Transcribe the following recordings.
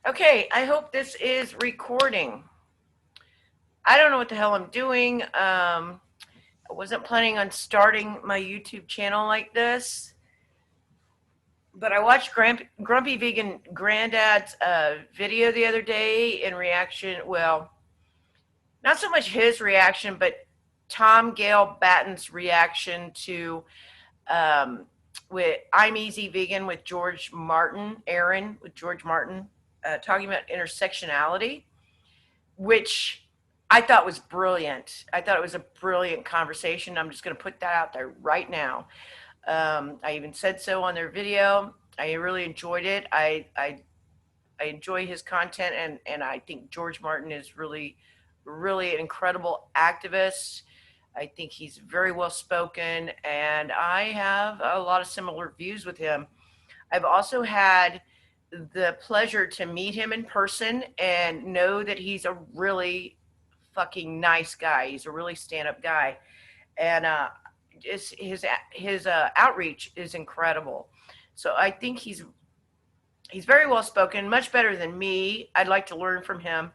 Okay, I hope this is recording. I don't know what the hell I'm doing. I wasn't planning on starting my YouTube channel like this, but I watched Grumpy Vegan Granddad's video the other day in reaction. Well, not so much his reaction, but Tom Gale Batten's reaction to with I'm Easy Vegan with George Martin, Aaron with George Martin, talking about intersectionality, which I thought was brilliant. I thought it was a brilliant conversation. I'm just going to put that out there right now. I even said so on their video. I really enjoyed it. I enjoy his content, and I think George Martin is really an incredible activist. I think he's very well spoken, and I have a lot of similar views with him. I've also had the pleasure to meet him in person and know that he's a really fucking nice guy. He's a really stand-up guy, and his outreach is incredible. So I think he's very well spoken, much better than me. I'd like to learn from him.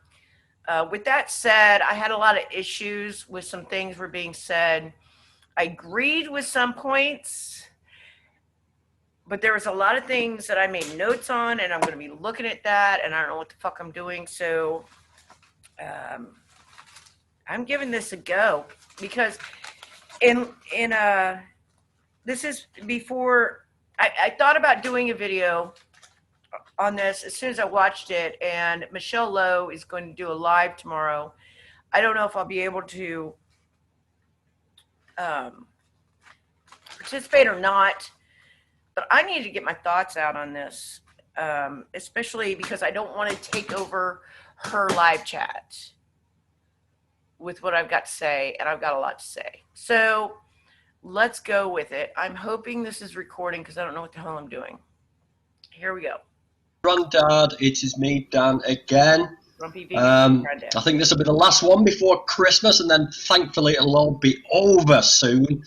With that said, I had a lot of issues with some things were being said. I agreed with some points, but there was a lot of things that I made notes on, and I'm going to be looking at that, and I don't know what the fuck I'm doing. So I'm giving this a go, because this is before I thought about doing a video on this as soon as I watched it, and Michelle Lowe is going to do a live tomorrow. I don't know if I'll be able to participate or not, but I need to get my thoughts out on this, especially because I don't want to take over her live chat with what I've got to say, and I've got a lot to say. So let's go with it. I'm hoping this is recording because I don't know what the hell I'm doing. Here we go. Granddad, it is me, Dan, again. I think this will be the last one before Christmas, and then thankfully it'll all be over soon.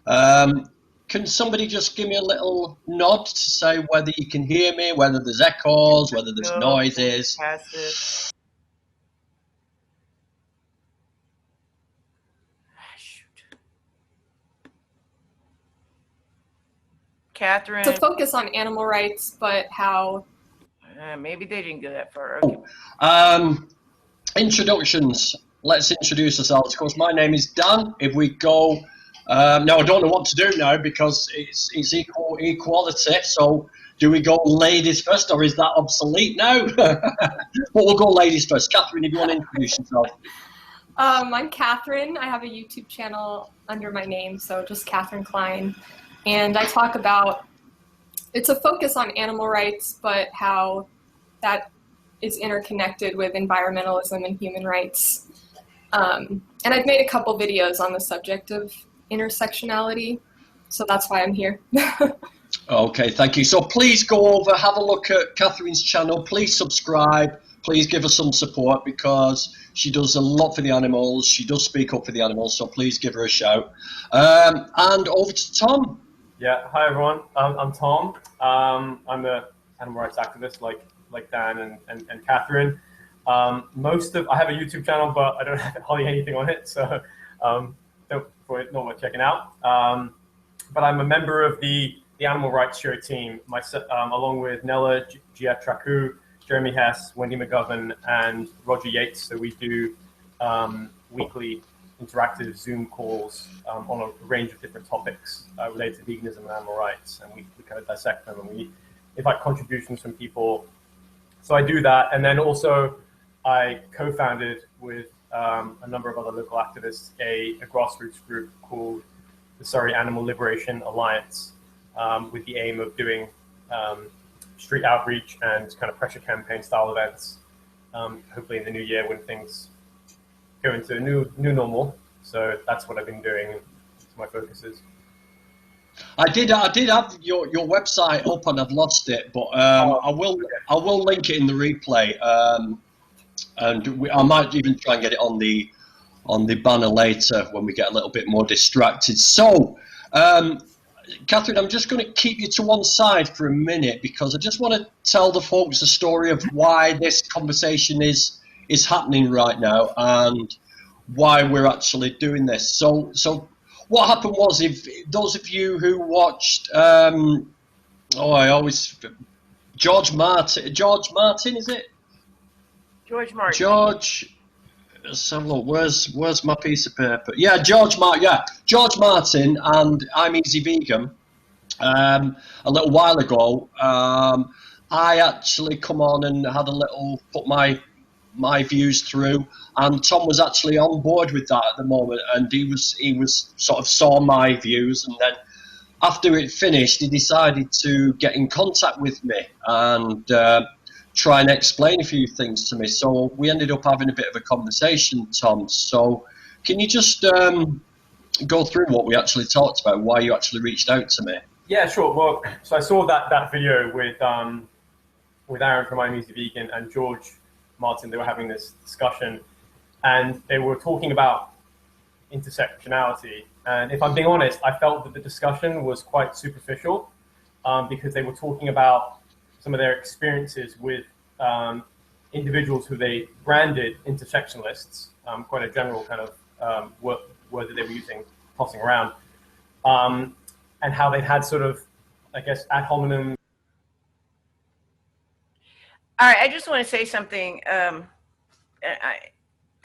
Can somebody just give me a little nod to say whether you can hear me, whether there's echoes, whether there's noises? Catherine. To focus on animal rights, but how... maybe they didn't go that far. Okay. Introductions. Let's introduce ourselves. Of course, my name is Dan. If we go... now, I don't know what to do now because it's equality. So, do we go ladies first, or is that obsolete now? But we'll go ladies first. Catherine, if you want to introduce yourself. I'm Catherine. I have a YouTube channel under my name, so just Catherine Klein. And I talk about, it's a focus on animal rights, but how that is interconnected with environmentalism and human rights. And I've made a couple videos on the subject of intersectionality, so that's why I'm here. Okay, thank you. So please go over, have a look at Catherine's channel. Please subscribe. Please give her some support because she does a lot for the animals. She does speak up for the animals, so please give her a shout. And over to Tom. Yeah, hi everyone. I'm Tom. I'm an animal rights activist like Dan and Catherine. I have a YouTube channel, but I don't have hardly anything on it, so not worth checking out. But I'm a member of the Animal Rights Show team, along with Nella Giatracu, Jeremy Hess, Wendy McGovern, and Roger Yates. So we do weekly interactive Zoom calls on a range of different topics related to veganism and animal rights, and we kind of dissect them, and we invite contributions from people. So I do that, and then also I co-founded with a number of other local activists a grassroots group called the Surrey Animal Liberation Alliance, with the aim of doing street outreach and kind of pressure campaign style events, hopefully in the new year when things go into a new normal. So that's what I've been doing, and my focus is. I did have your website up and I've lost it, but I will link it in the replay, and I might even try and get it on the banner later when we get a little bit more distracted. So Catherine, I'm just going to keep you to one side for a minute because I just want to tell the folks the story of why this conversation is happening right now and why we're actually doing this. So what happened was, if those of you who watched, George Martin, is it? George Martin. George. Let's have a look. Where's my piece of paper? Yeah, George Martin and I'm Easy Vegan. A little while ago, I actually come on and had a little put my views through, and Tom was actually on board with that at the moment, and he was sort of saw my views, and then after it finished, he decided to get in contact with me and try and explain a few things to me. So we ended up having a bit of a conversation, Tom. So can you just go through what we actually talked about, why you actually reached out to me? Yeah, sure. Well, so I saw that video with Aaron from I'm Easy Vegan and George Martin. They were having this discussion, and they were talking about intersectionality. And if I'm being honest, I felt that the discussion was quite superficial because they were talking about some of their experiences with individuals who they branded intersectionalists, quite a general kind of word that they were using, tossing around, and how they'd had sort of, I guess, ad hominem. All right, I just want to say something. I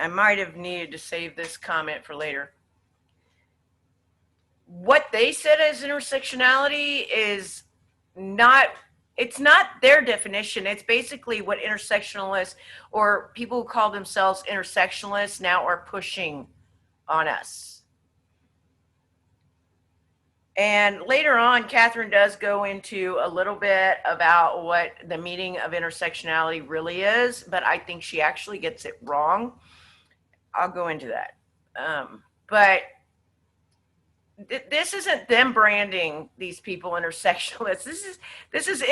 might have needed to save this comment for later. What they said as intersectionality is not, it's not their definition. It's basically what intersectionalists or people who call themselves intersectionalists now are pushing on us. And later on, Catherine does go into a little bit about what the meaning of intersectionality really is, but I think she actually gets it wrong. I'll go into that. But this isn't them branding these people intersectionalists. This is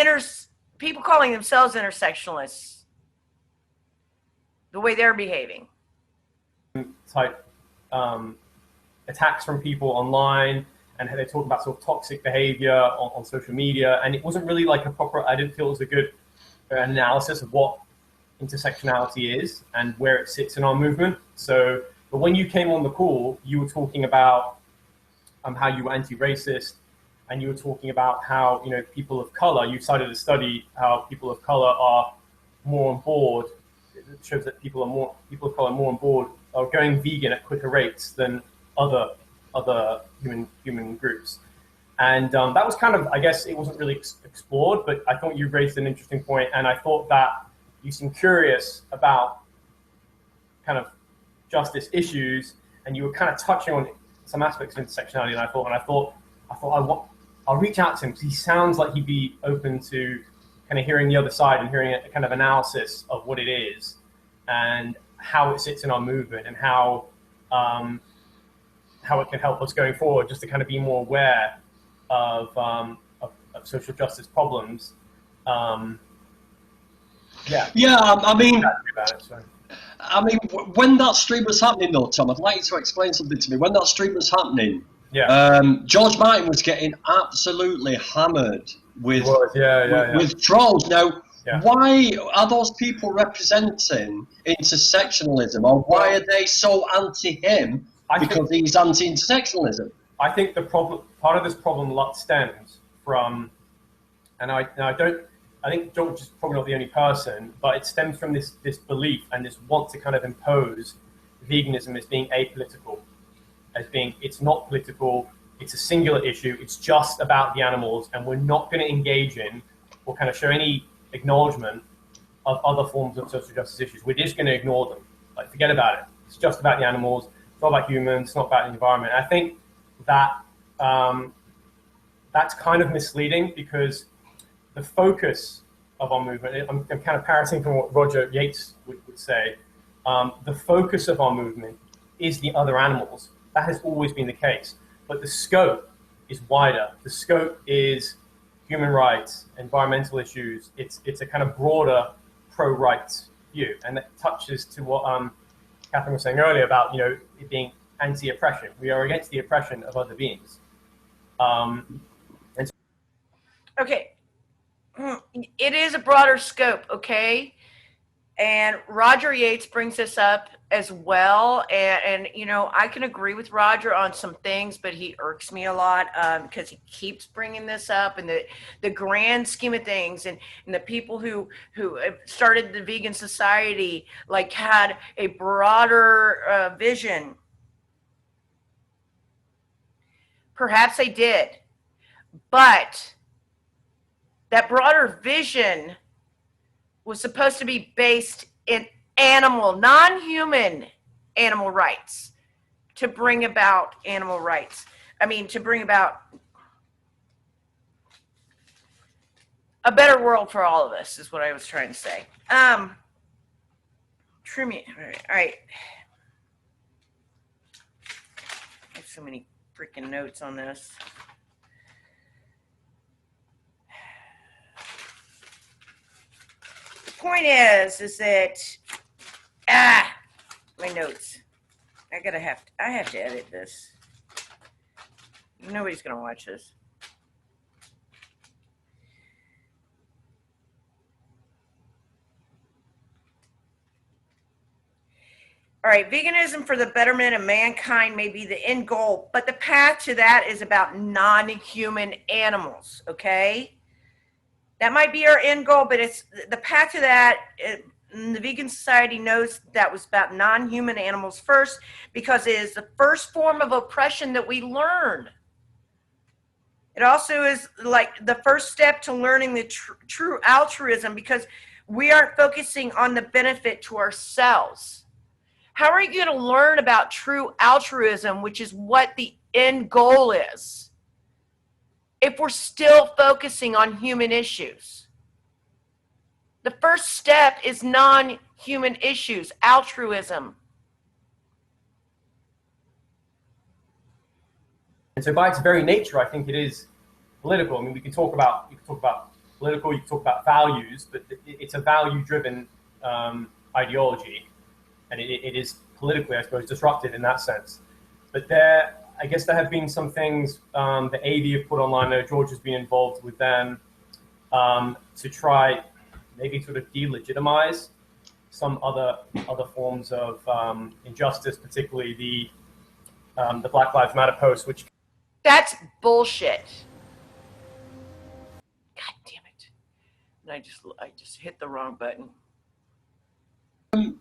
people calling themselves intersectionalists, the way they're behaving. Type attacks from people online, and they talk about sort of toxic behavior on social media, and it wasn't really like a proper, I didn't feel it was a good analysis of what intersectionality is and where it sits in our movement. So, but when you came on the call, you were talking about how you were anti-racist, and you were talking about how, you know, people of color, you cited a study how people of color are more on board. It shows that people of color are more on board, are going vegan at quicker rates than other human groups. And that was kind of, I guess it wasn't really explored, but I thought you raised an interesting point, and I thought that you seemed curious about kind of justice issues, and you were kind of touching on some aspects of intersectionality, and I thought I'll reach out to him because he sounds like he'd be open to kind of hearing the other side and hearing a kind of analysis of what it is and how it sits in our movement and how it can help us going forward, just to kind of be more aware of social justice problems. I mean, when that stream was happening, though, Tom, I'd like you to explain something to me. When that stream was happening, George Martin was getting absolutely hammered with trolls. Now, why are those people representing intersectionalism, or why are they so anti him? Because he's anti-intersectionalism. I think the problem, part of this problem, stems from, and I think George is probably not the only person, but it stems from this belief and this want to kind of impose veganism as being apolitical, as being, it's not political, it's a singular issue, it's just about the animals, and we're not going to engage in or kind of show any acknowledgement of other forms of social justice issues. We're just going to ignore them. Like, forget about it. It's just about the animals. It's not about humans. It's not about the environment. I think that that's kind of misleading, because the focus of our movement, I'm kind of parroting from what Roger Yates would say, the focus of our movement is the other animals. That has always been the case. But the scope is wider. The scope is human rights, environmental issues. It's a kind of broader pro-rights view. And that touches to what Catherine was saying earlier about, you know, it being anti-oppression. We are against the oppression of other beings. Okay. It is a broader scope, okay? And Roger Yates brings this up as well. And you know, I can agree with Roger on some things, but he irks me a lot because he keeps bringing this up and the grand scheme of things. And the people who started the vegan society like had a broader vision. Perhaps they did. But that broader vision was supposed to be based in animal, non-human animal rights to bring about animal rights. I mean, to bring about a better world for all of us is what I was trying to say. True me. All right. I have so many freaking notes on this. The point is that my notes. I have to edit this. Nobody's gonna watch this. All right, veganism for the betterment of mankind may be the end goal, but the path to that is about non-human animals, okay? That might be our end goal, but it's the path to that. The vegan society knows that was about non-human animals first because it is the first form of oppression that we learn. It also is like the first step to learning the true altruism because we aren't focusing on the benefit to ourselves. How are you going to learn about true altruism, which is what the end goal is, if we're still focusing on human issues? The first step is non-human issues, altruism. And so by its very nature, I think it is political. I mean, you can talk about political, you can talk about values, but it's a value-driven ideology. And it is politically, I suppose, disrupted in that sense. But I guess there have been some things that AV have put online. I know George has been involved with them to try maybe sort of delegitimize some other forms of injustice, particularly the Black Lives Matter post, which that's bullshit. God damn it! And I just hit the wrong button.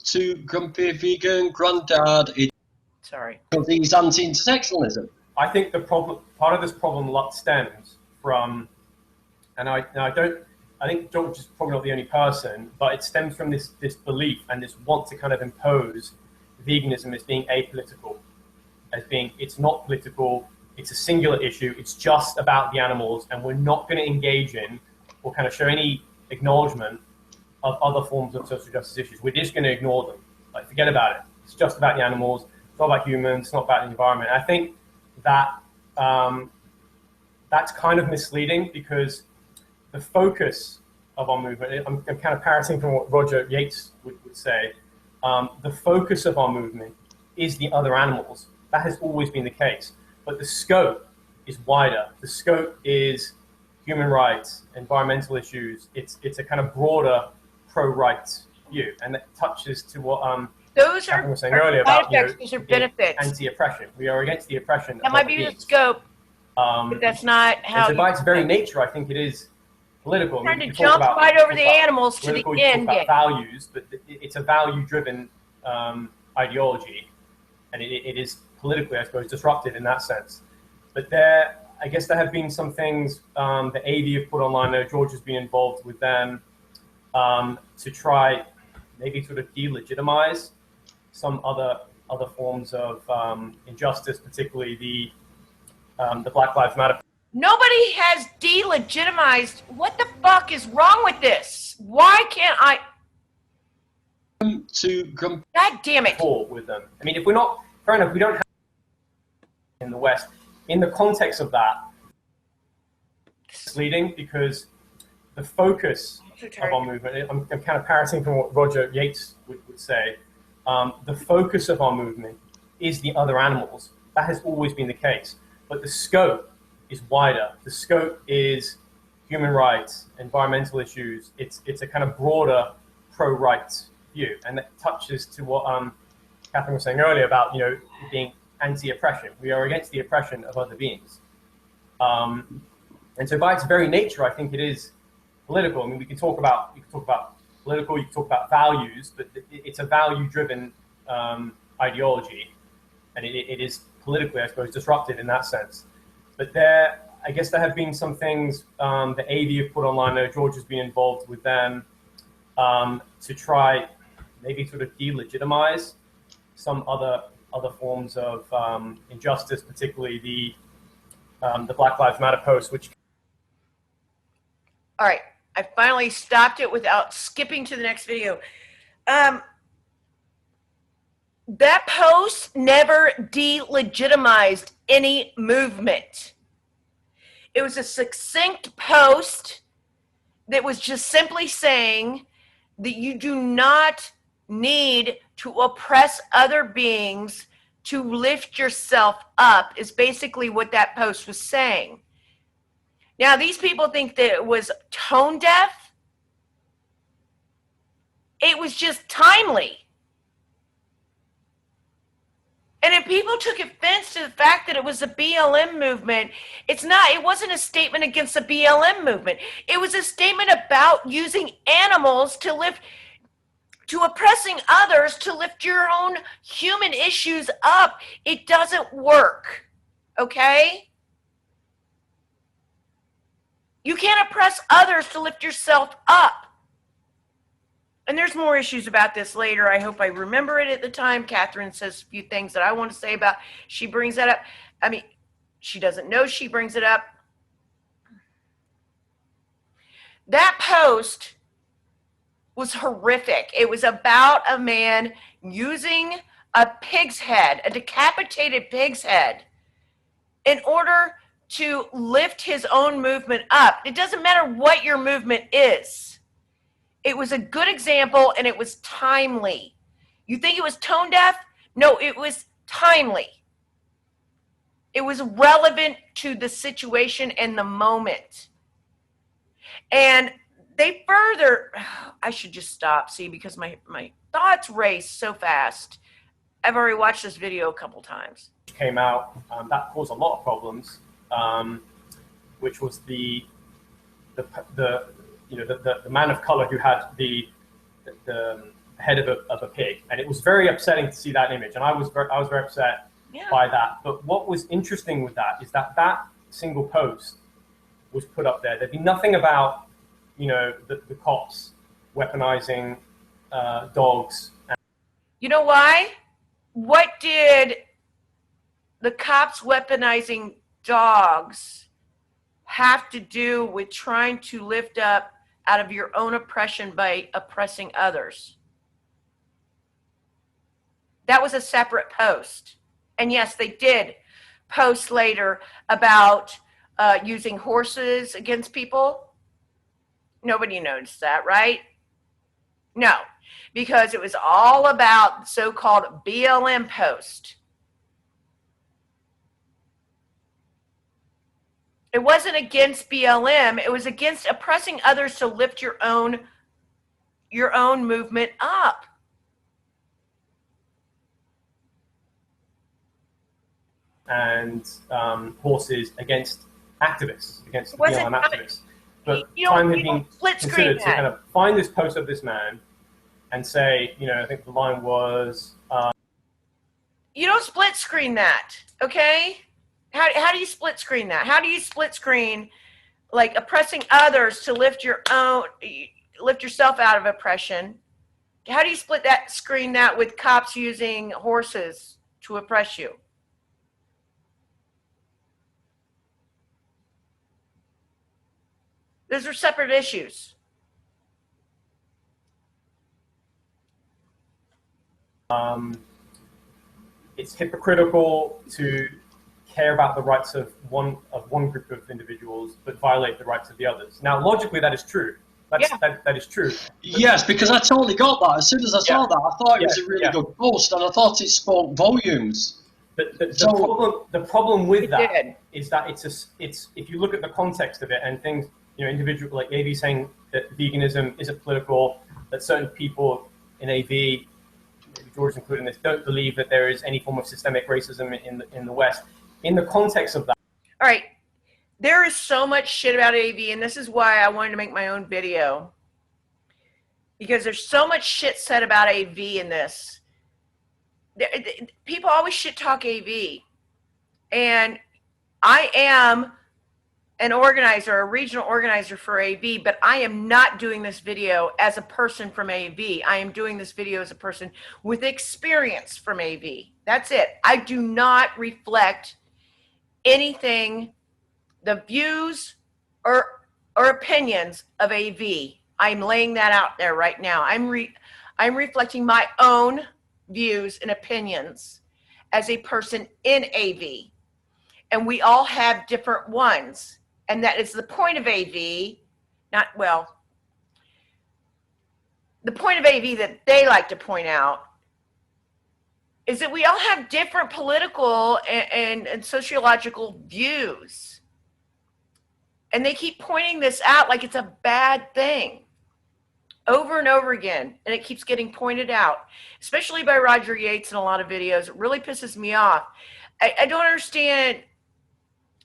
To Grumpy Vegan Granddad. Sorry. He's anti-intersectionalism. I think part of this problem stems from, and I think George is probably not the only person, but it stems from this belief and this want to kind of impose veganism as being apolitical, as being it's not political, it's a singular issue, it's just about the animals, and we're not going to engage in or kind of show any acknowledgement of other forms of social justice issues. We're just going to ignore them. Like, forget about it. It's just about the animals. It's not about humans. It's not about the environment. I think that that's kind of misleading because the focus of our movement, I'm kind of parroting from what Roger Yates would say, the focus of our movement is the other animals. That has always been the case. But the scope is wider. The scope is human rights, environmental issues. It's a kind of broader pro-rights view, and that touches to what those Catherine are was saying earlier about those are benefits. Anti-oppression. We are against the oppression. That might be the scope, but that's not how. And so by its very nature, I think it is political. Trying to jump right over the animals to the end game. Values, but it's a value-driven ideology, and it is politically, I suppose, disrupted in that sense. But I guess there have been some things that AV have put online. I know George has been involved with them to try maybe sort of delegitimize some other forms of injustice, particularly the Black Lives Matter. Nobody has delegitimized. What the fuck is wrong with this? Why can't I? God damn it! With them. I mean, if we're not fair enough, we don't have in the West. In the context of that, it's misleading because the focus of our movement, I'm kind of parroting from what Roger Yates would say, the focus of our movement is the other animals. That has always been the case. But the scope is wider. The scope is human rights, environmental issues. It's a kind of broader pro-rights view, and that touches to what Catherine was saying earlier about being anti-oppression. We are against the oppression of other beings, and so by its very nature, I think it is political. I mean, we can talk about political, you can talk about values, but it's a value-driven ideology, and it is politically, I suppose, disrupted in that sense. But I guess there have been some things that AV have put online. I know George has been involved with them to try maybe sort of delegitimize some other forms of injustice, particularly the Black Lives Matter post, which. All right, I finally stopped it without skipping to the next video. That post never delegitimized any movement. It was a succinct post that was just simply saying that you do not need to oppress other beings to lift yourself up, is basically what that post was saying. Now, these people think that it was tone deaf. It was just timely. And if people took offense to the fact that it was a BLM movement, it wasn't a statement against the BLM movement. It was a statement about using animals to oppressing others to lift your own human issues up. It doesn't work, okay? You can't oppress others to lift yourself up. And there's more issues about this later. I hope I remember it at the time. Catherine says a few things that I want to say about. She brings that up. I mean, she doesn't know she brings it up. That post was horrific. It was about a man using a pig's head, a decapitated pig's head, in order to lift his own movement up. It doesn't matter what your movement is. It was a good example, and it was timely. You think it was tone deaf? No, it was timely. It was relevant to the situation and the moment. And they further, I should just stop, see, because my thoughts race so fast. I've already watched this video a couple times. Came out, that caused a lot of problems, which was the man of color who had the head of a pig, and it was very upsetting to see that image, and I was very upset by that. But what was interesting with that is that single post was put up there. There'd be nothing about the cops weaponizing dogs. You know why? What did the cops weaponizing dogs have to do with trying to lift up out of your own oppression by oppressing others? That was a separate post. And yes, they did post later about using horses against people. Nobody noticed that, right? No, because it was all about the so-called BLM post. It wasn't against BLM. It was against oppressing others to lift your own movement up. And horses against activists, against the BLM activists. But time had been considered to kind of find this post of this man and say, I think the line was... You don't split screen that, okay? How do you split screen that? How do you split screen like oppressing others to lift yourself out of oppression? How do you split that screen that with cops using horses to oppress you? Those are separate issues. It's hypocritical to care about the rights of one group of individuals, but violate the rights of the others. Now, logically, that is true. That is true. Yes, because I totally got that. As soon as I saw that, I thought it was a really good post, and I thought it spoke volumes. But the problem with that is that it's if you look at the context of it and things, individual like AV saying that veganism isn't political, that certain people in AV, maybe George including this, don't believe that there is any form of systemic racism in the West. In the context of that. All right. There is so much shit about AV, and this is why I wanted to make my own video. Because there's so much shit said about AV in this. People always shit talk AV. And I am an organizer, a regional organizer for AV, but I am not doing this video as a person from AV. I am doing this video as a person with experience from AV. That's it. I do not reflect anything, the views or opinions of AV. I'm laying that out there right now. I'm reflecting my own views and opinions as a person in AV. And we all have different ones. And that is the point of AV, the point of AV that they like to point out is that we all have different political and sociological views. And they keep pointing this out like it's a bad thing over and over again. And it keeps getting pointed out, especially by Roger Yates in a lot of videos. It really pisses me off. I don't understand.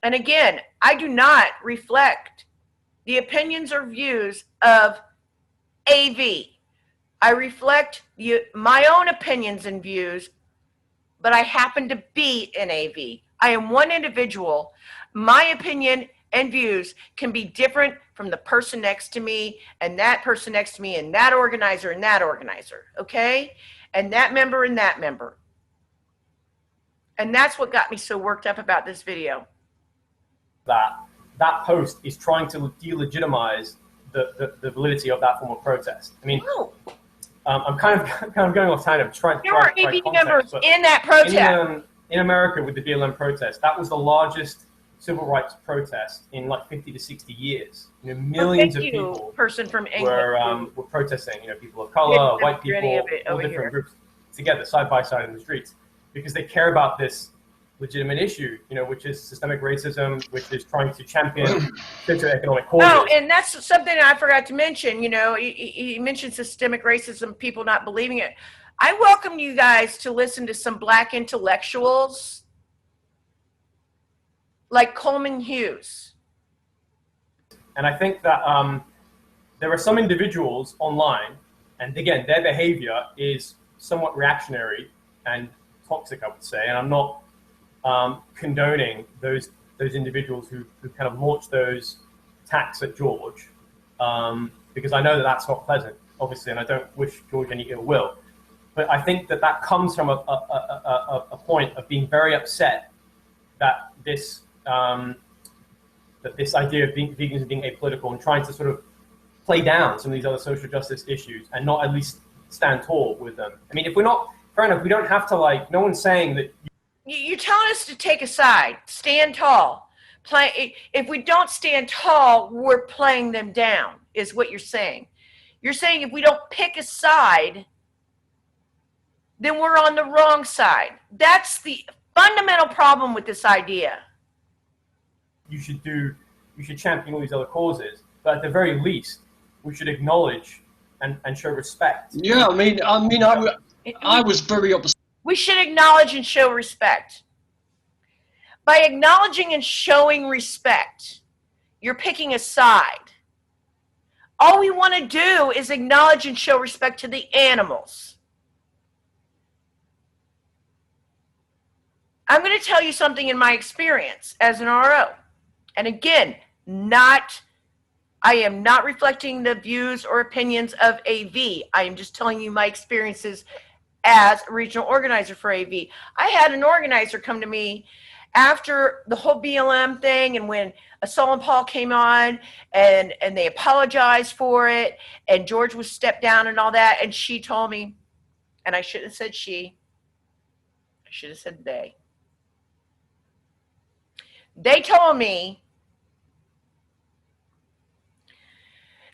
And again, I do not reflect the opinions or views of AV. I reflect my own opinions and views, but I happen to be in AV. I am one individual. My opinion and views can be different from the person next to me and that person next to me and that organizer, okay? And that member and that member. And that's what got me so worked up about this video. That post is trying to delegitimize the validity of that form of protest. I mean, I'm kind of going off tangent. There were AV members in that protest. In America with the BLM protest, that was the largest civil rights protest in like 50 to 60 years. Millions of people from England were protesting. People of color, white people, all different groups together, side by side in the streets, because they care about this legitimate issue, which is systemic racism, which is trying to champion socioeconomic causes. Oh, and that's something I forgot to mention. You mentioned systemic racism, people not believing it. I welcome you guys to listen to some Black intellectuals like Coleman Hughes. And I think that there are some individuals online, and again, their behavior is somewhat reactionary and toxic, I would say, and I'm not condoning those individuals who kind of launched those attacks at George, because I know that that's not pleasant, obviously, and I don't wish George any ill will. But I think that comes from a point of being very upset that this idea of veganism being apolitical and trying to sort of play down some of these other social justice issues and not at least stand tall with them. I mean, if we're not, fair enough, we don't have to no one's saying that. You're telling us to take a side, stand tall. If we don't stand tall, we're playing them down, is what you're saying. You're saying if we don't pick a side, then we're on the wrong side. That's the fundamental problem with this idea. You should champion all these other causes, but at the very least, we should acknowledge and show respect. Yeah, I was very upset. We should acknowledge and show respect. By acknowledging and showing respect, you're picking a side. All we want to do is acknowledge and show respect to the animals. I'm going to tell you something in my experience as an RO. And again, I am not reflecting the views or opinions of AV. I am just telling you my experiences as a regional organizer for AV. I had an organizer come to me after the whole BLM thing, and when Assault and Paul came on, and they apologized for it, and George was stepped down and all that, and she told me, and I shouldn't have said she, I should have said they. They told me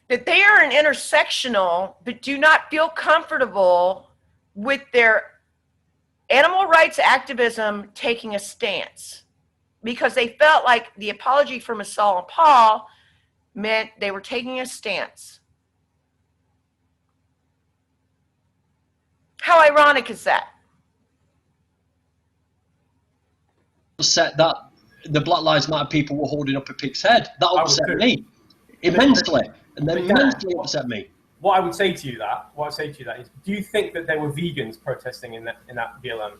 that they are an intersectional but do not feel comfortable with their animal rights activism taking a stance, because they felt like the apology from Assault and Paul meant they were taking a stance. How ironic is that? Upset that the Black Lives Matter people were holding up a pig's head. That upset me immensely, and then immensely upset me. What I would say to you that is, do you think that there were vegans protesting in that BLM?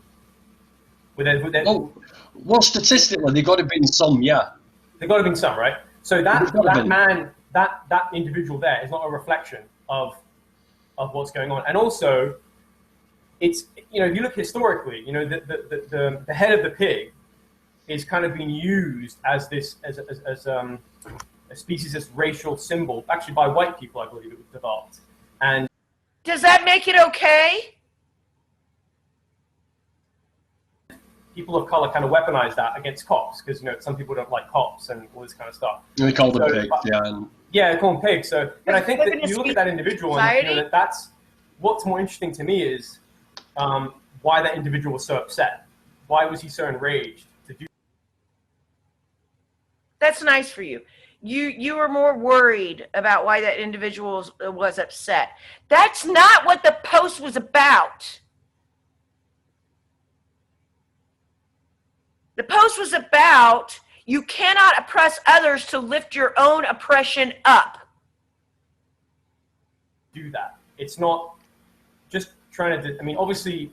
Well, statistically, there got to have been some, yeah. There got to have been some, right? So that man, that individual there is not a reflection of what's going on. And also, it's, if you look historically, the head of the pig is kind of being used as this as a species, this racial symbol, actually by white people, I believe it was developed. And does that make it okay? People of color kind of weaponize that against cops because some people don't like cops and all this kind of stuff. We call them pigs, yeah. Yeah, they call them pigs. So, and I think that you look at that individual, and that's what's more interesting to me is why that individual was so upset. Why was he so enraged to do? That's nice for you. You were more worried about why that individual was upset. That's not what the post was about. The post was about you cannot oppress others to lift your own oppression up. Do that. It's not just trying to, obviously,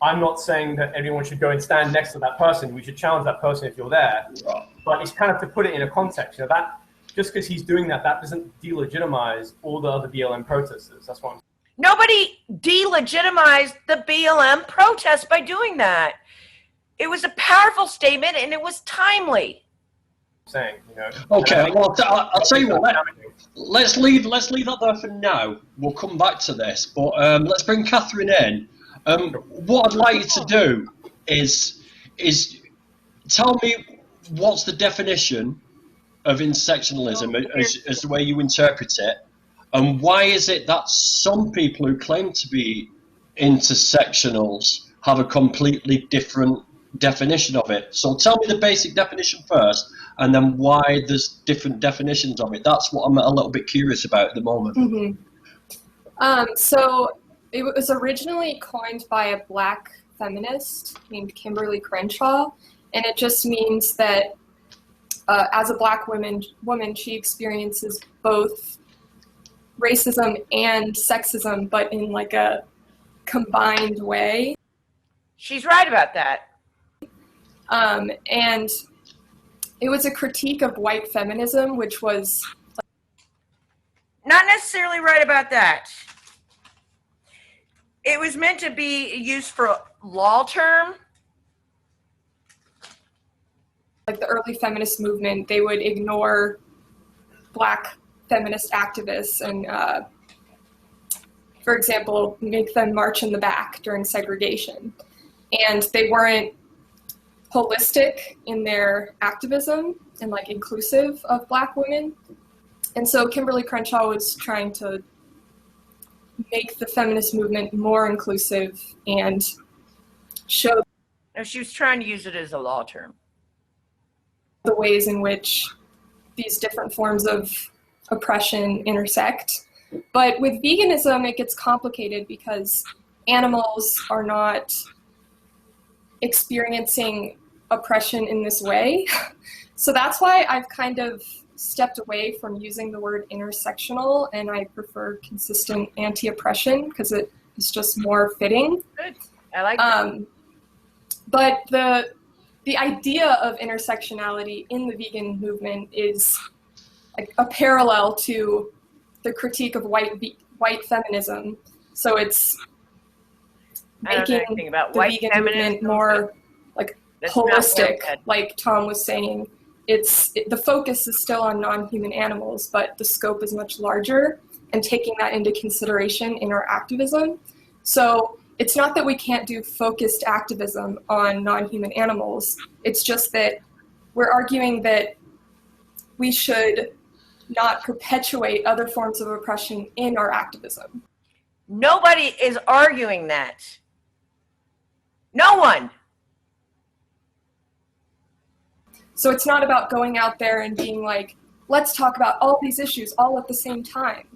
I'm not saying that everyone should go and stand next to that person. We should challenge that person if you're there. But it's kind of to put it in a context. That just because he's doing that doesn't delegitimize all the other BLM protesters. That's what I'm saying. Nobody delegitimized the BLM protest by doing that. It was a powerful statement, and it was timely. Saying, Okay, well, I'll tell you what. Let's leave that there for now. We'll come back to this, but let's bring Catherine in. What I'd like you to do is tell me what's the definition of intersectionalism as the way you interpret it, and why is it that some people who claim to be intersectionals have a completely different definition of it. So tell me the basic definition first, and then why there's different definitions of it. That's what I'm a little bit curious about at the moment. Mm-hmm. So it was originally coined by a Black feminist named Kimberly Crenshaw, and it just means that as a Black woman, she experiences both racism and sexism, but in like a combined way. She's right about that. And it was a critique of white feminism, which was not necessarily right about that. It was meant to be used for a law term. Like the early feminist movement, they would ignore Black feminist activists and, for example, make them march in the back during segregation. And they weren't holistic in their activism and like inclusive of Black women. And so Kimberly Crenshaw was trying to make the feminist movement more inclusive and show. No, she was trying to use it as a law term. The ways in which these different forms of oppression intersect. But with veganism, it gets complicated because animals are not experiencing oppression in this way. So that's why I've kind of stepped away from using the word intersectional, and I prefer consistent anti-oppression because it is just more fitting. Good. I like that. But the idea of intersectionality in the vegan movement is like a parallel to the critique of white feminism. So it's making the vegan movement more like holistic, like Tom was saying. The focus is still on non-human animals, but the scope is much larger and taking that into consideration in our activism. So it's not that we can't do focused activism on non-human animals. It's just that we're arguing that we should not perpetuate other forms of oppression in our activism. Nobody is arguing that. No one. So it's not about going out there and being like, let's talk about all these issues all at the same time.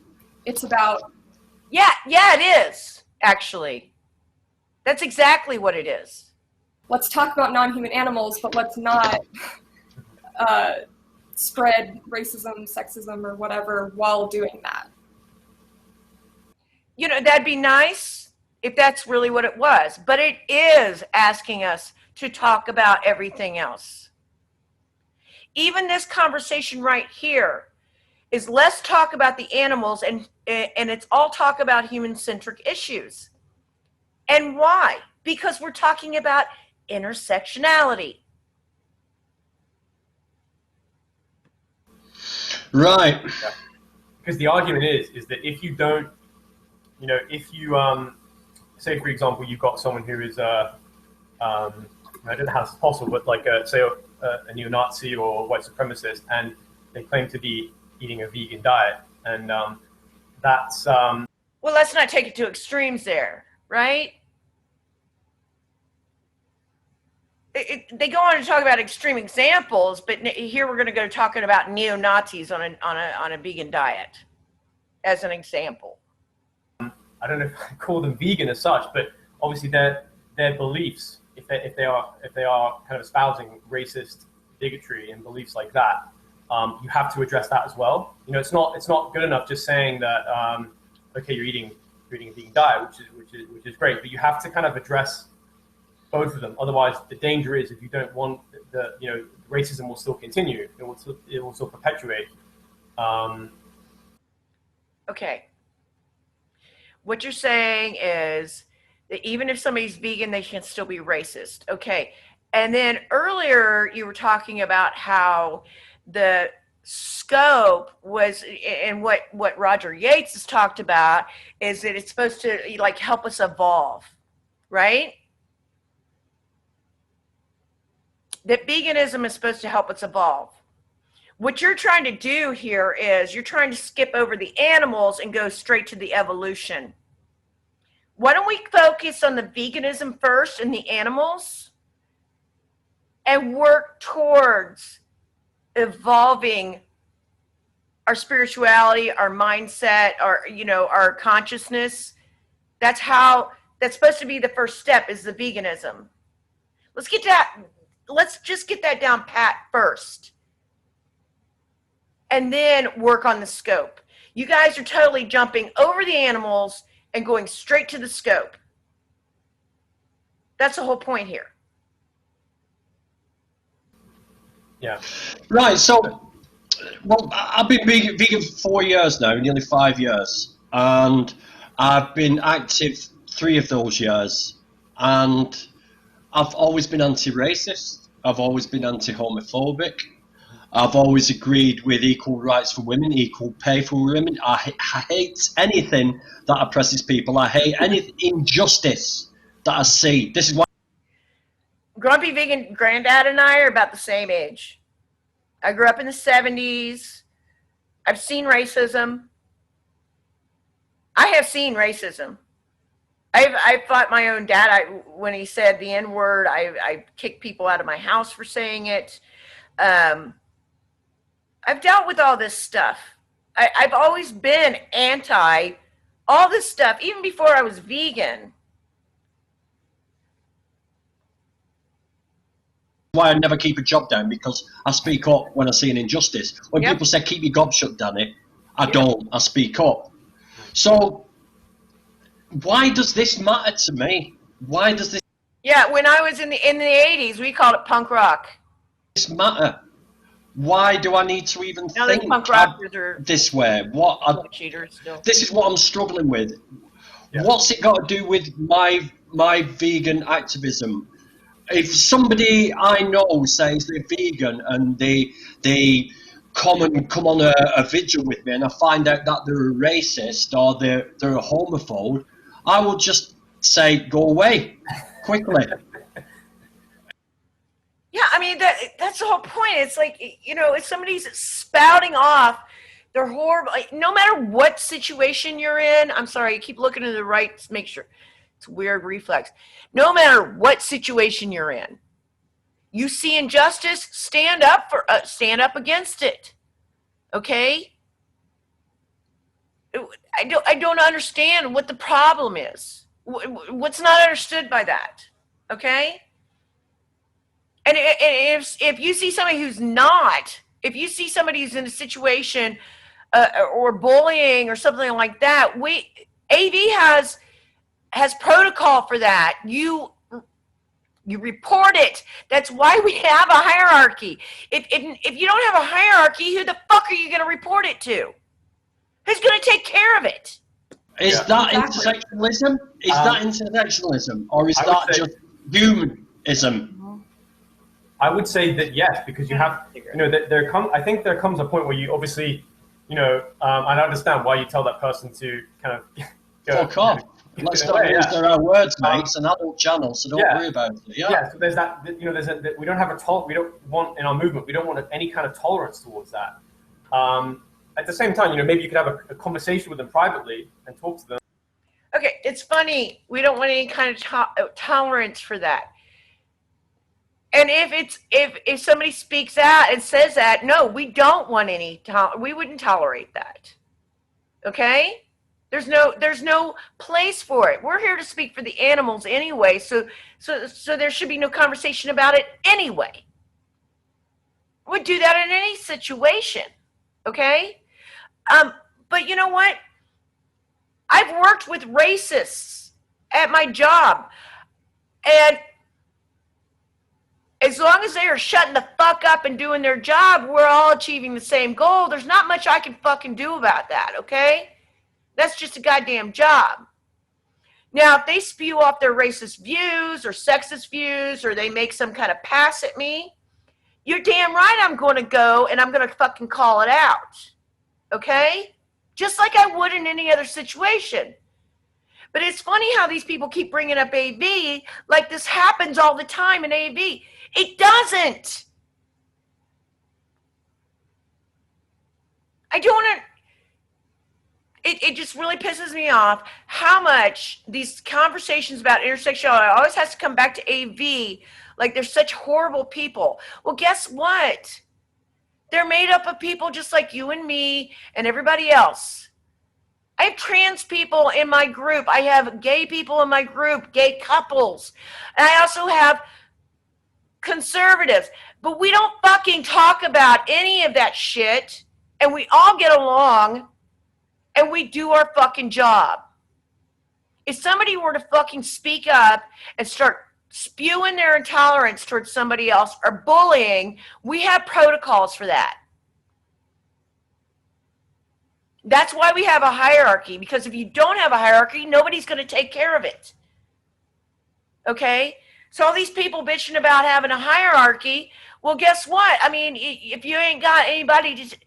It's about... Yeah, it is, actually. That's exactly what it is. Let's talk about non-human animals, but let's not spread racism, sexism, or whatever while doing that. You know, that'd be nice if that's really what it was, but it is asking us to talk about everything else. Even this conversation right here is let's talk about the animals, and it's all talk about human-centric issues. And why? Because we're talking about intersectionality. Right. Yeah. Because the argument is that if you don't, you know, if you say, for example, you've got someone who is I don't know how it's possible, but like say a neo-Nazi or white supremacist, and they claim to be eating a vegan diet, and that's well, let's not take it to extremes there, right? They go on to talk about extreme examples, but here we're going to go talking about neo-Nazis on a vegan diet as an example. I don't know if I call them vegan as such, but obviously their beliefs, if they are kind of espousing racist bigotry and beliefs like that, you have to address that as well. You know, it's not good enough just saying that okay, you're eating a vegan diet, which is great, but you have to kind of address both of them. Otherwise, the danger is if you don't want racism will still continue. It will still perpetuate. Okay. What you're saying is that even if somebody's vegan, they can still be racist. Okay. And then earlier you were talking about how the scope was, and what Roger Yates has talked about is that it's supposed to like help us evolve, right? That veganism is supposed to help us evolve. What you're trying to do here is you're trying to skip over the animals and go straight to the evolution. Why don't we focus on the veganism first and the animals and work towards evolving our spirituality, our mindset, our consciousness. That's supposed to be the first step, is the veganism. Let's just get that down pat first. And then work on the scope. You guys are totally jumping over the animals and going straight to the scope. That's the whole point here. Yeah. Right. So, well, I've been vegan for 4 years now, nearly 5 years, and I've been active 3 of those years, and I've always been anti-racist. I've always been anti-homophobic. I've always agreed with equal rights for women, equal pay for women. I hate anything that oppresses people. I hate any injustice that I see. This is why Grumpy Vegan Granddad and I are about the same age. I grew up in the 70s. I've seen racism. I have seen racism. I fought my own dad. When he said the N-word, I kicked people out of my house for saying it. I've dealt with all this stuff. I've always been anti all this stuff, even before I was vegan. why I never keep a job down, because I speak up when I see an injustice. When Yep. people say keep your gob shut, Danny, I Yep. don't. I speak up. So why does this matter to me? Why does Yeah, when I was in the 80s, we called it punk rock. this matter? Why do I need to even Now those think punk rockers are this way? cheaters still. This is what I'm struggling with. Yeah. What's it got to do with my vegan activism? If somebody I know says they're vegan and they come on a vigil with me, and I find out that they're a racist or they're a homophobe, I will just say go away quickly. Yeah, I mean, that's the whole point. It's like, if somebody's spouting off, they're horrible. Like, no matter what situation you're in, I'm sorry, you keep looking to the right, make sure. It's a weird reflex. No matter what situation you're in, you see injustice, stand up against it. Okay? I don't understand what the problem is. What's not understood by that? Okay? And if you see somebody who's not, if you see somebody who's in a situation or bullying or something like that, AV has protocol for that. You report it. That's why we have a hierarchy. If you don't have a hierarchy, who the fuck are you going to report it to? Who's going to take care of it? Is that intersectionalism? Is that intersectionalism, or is that just humanism? I would say that yes, because you have, I think there comes a point where you obviously, I understand why you tell that person to kind of go. Fuck off. Let's not use their own words, mate. It's an adult channel, so don't worry about it. Yeah. So there's that. We don't have we don't want in our movement. We don't want any kind of tolerance towards that. At the same time, maybe you could have a conversation with them privately and talk to them. Okay, it's funny. We don't want any kind of tolerance for that. And if somebody speaks out and says that, no, we don't want any. We wouldn't tolerate that. Okay. There's no place for it. We're here to speak for the animals anyway, so there should be no conversation about it anyway. We'd do that in any situation, okay? But you know what? I've worked with racists at my job, and as long as they are shutting the fuck up and doing their job, we're all achieving the same goal. There's not much I can fucking do about that, okay? That's just a goddamn job. Now, if they spew off their racist views or sexist views, or they make some kind of pass at me, you're damn right I'm going to go and I'm going to fucking call it out. Okay? Just like I would in any other situation. But it's funny how these people keep bringing up AV like this happens all the time in AV. It doesn't. I don't. It just really pisses me off how much these conversations about intersectionality always has to come back to AV, like they're such horrible people. Well, guess what? They're made up of people just like you and me and everybody else. I have trans people in my group. I have gay people in my group, gay couples. And I also have conservatives. But we don't fucking talk about any of that shit. And we all get along. And we do our fucking job. If somebody were to fucking speak up and start spewing their intolerance towards somebody else or bullying, we have protocols for that. That's why we have a hierarchy, because if you don't have a hierarchy, nobody's going to take care of it. Okay? So all these people bitching about having a hierarchy, well, guess what? I mean, if you ain't got anybody to...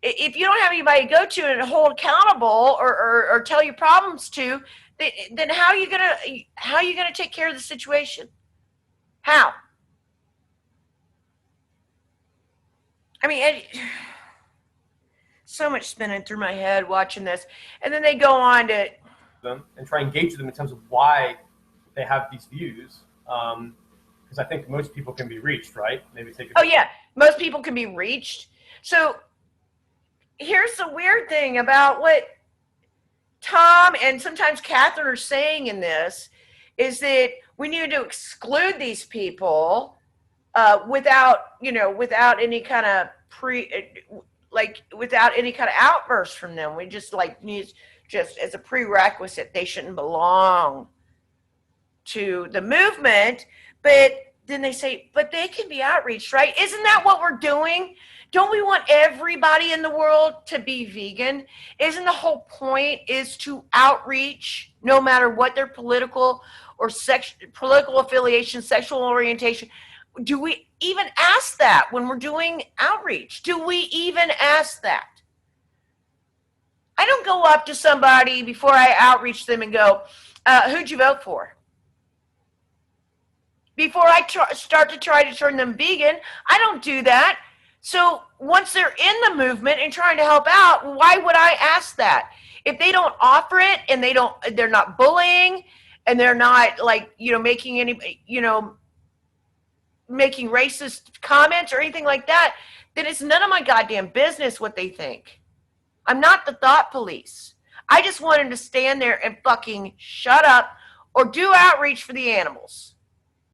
If you don't have anybody to go to and hold accountable or tell your problems to, then how are you gonna take care of the situation? How? I mean, so much spinning through my head watching this, and then they go on to them and try and engage with them in terms of why they have these views. Because I think most people can be reached, right? Maybe take. Yeah, most people can be reached. So. Here's the weird thing about what Tom and sometimes Catherine are saying in this is that we need to exclude these people without any kind of without any kind of outburst from them. We just need just as a prerequisite, they shouldn't belong to the movement. But then they say, but they can be outreached, right? Isn't that what we're doing? Don't we want everybody in the world to be vegan? Isn't the whole point is to outreach, no matter what their political or political affiliation, sexual orientation? Do we even ask that when we're doing outreach? Do we even ask that? I don't go up to somebody before I outreach them and go, who'd you vote for? Before I start to try to turn them vegan, I don't do that. So once they're in the movement and trying to help out, why would I ask that? If they don't offer it and they're not bullying and they're not making any, making racist comments or anything like that, then it's none of my goddamn business what they think. I'm not the thought police. I just want him to stand there and fucking shut up or do outreach for the animals.